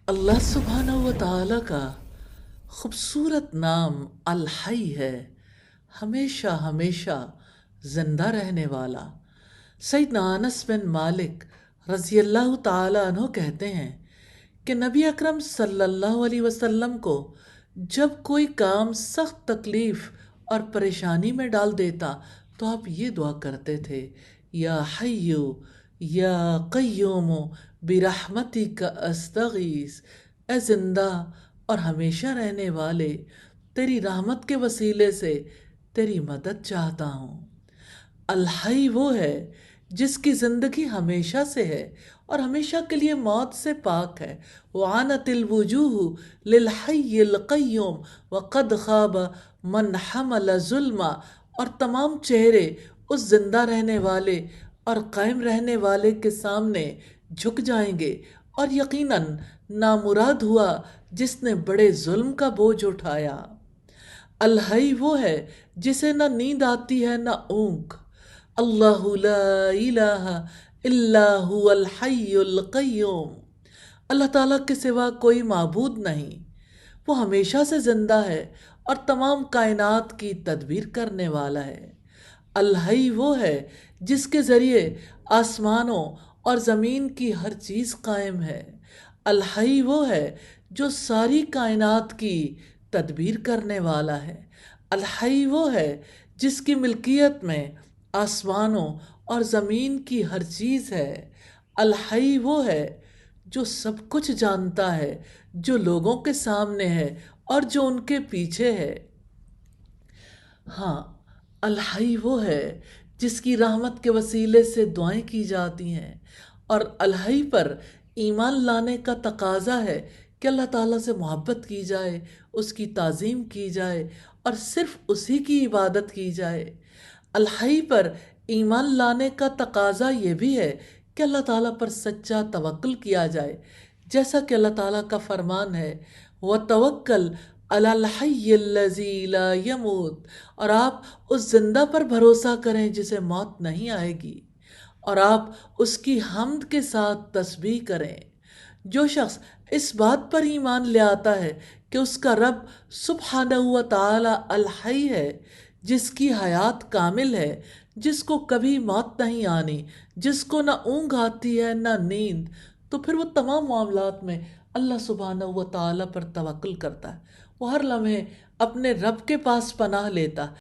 اللہ سبحانہ و تعالی کا خوبصورت نام الحی ہے، ہمیشہ ہمیشہ زندہ رہنے والا۔ سیدنا انس بن مالک رضی اللہ تعالی عنہ کہتے ہیں کہ نبی اکرم صلی اللہ علیہ وسلم کو جب کوئی کام سخت تکلیف اور پریشانی میں ڈال دیتا تو آپ یہ دعا کرتے تھے، یا حیو یا قیوم برحمتک استغیث، اے زندہ اور ہمیشہ رہنے والے، تیری رحمت کے وسیلے سے تیری مدد چاہتا ہوں۔ الحی وہ ہے جس کی زندگی ہمیشہ سے ہے اور ہمیشہ کے لیے موت سے پاک ہے۔ وعنت الوجوہ للحی القیوم وقد خواب من حمل ظلما، اور تمام چہرے اس زندہ رہنے والے اور قائم رہنے والے کے سامنے جھک جائیں گے، اور یقیناً نامراد ہوا جس نے بڑے ظلم کا بوجھ اٹھایا۔ الحی وہ ہے جسے نہ نیند آتی ہے نہ اونگ۔ اللہ لا الہ الا هو الحی القیوم، اللہ تعالیٰ کے سوا کوئی معبود نہیں، وہ ہمیشہ سے زندہ ہے اور تمام کائنات کی تدبیر کرنے والا ہے۔ الحی وہ ہے جس کے ذریعے آسمانوں اور زمین کی ہر چیز قائم ہے۔ الحی وہ ہے جو ساری کائنات کی تدبیر کرنے والا ہے۔ الحی وہ ہے جس کی ملکیت میں آسمانوں اور زمین کی ہر چیز ہے۔ الحی وہ ہے جو سب کچھ جانتا ہے، جو لوگوں کے سامنے ہے اور جو ان کے پیچھے ہے۔ ہاں، الحی وہ ہے جس کی رحمت کے وسیلے سے دعائیں کی جاتی ہیں، اور الحی پر ایمان لانے کا تقاضا ہے کہ اللہ تعالیٰ سے محبت کی جائے، اس کی تعظیم کی جائے اور صرف اسی کی عبادت کی جائے۔ الحی پر ایمان لانے کا تقاضا یہ بھی ہے کہ اللہ تعالیٰ پر سچا توکل کیا جائے، جیسا کہ اللہ تعالیٰ کا فرمان ہے، وَتَوَكَّلْ عَلَى الْحَيِّ الَّذِي لَا يَمُوتُ، اور آپ اس زندہ پر بھروسہ کریں جسے موت نہیں آئے گی، اور آپ اس کی حمد کے ساتھ تسبیح کریں۔ جو شخص اس بات پر ایمان لے آتا ہے کہ اس کا رب سبحانہ و تعالی الحی ہے، جس کی حیات کامل ہے، جس کو کبھی موت نہیں آنی، جس کو نہ اونگ آتی ہے نہ نیند، تو پھر وہ تمام معاملات میں اللہ سبحانہ و تعالی پر توکل کرتا ہے، وہ ہر لمحے اپنے رب کے پاس پناہ لیتا ہے۔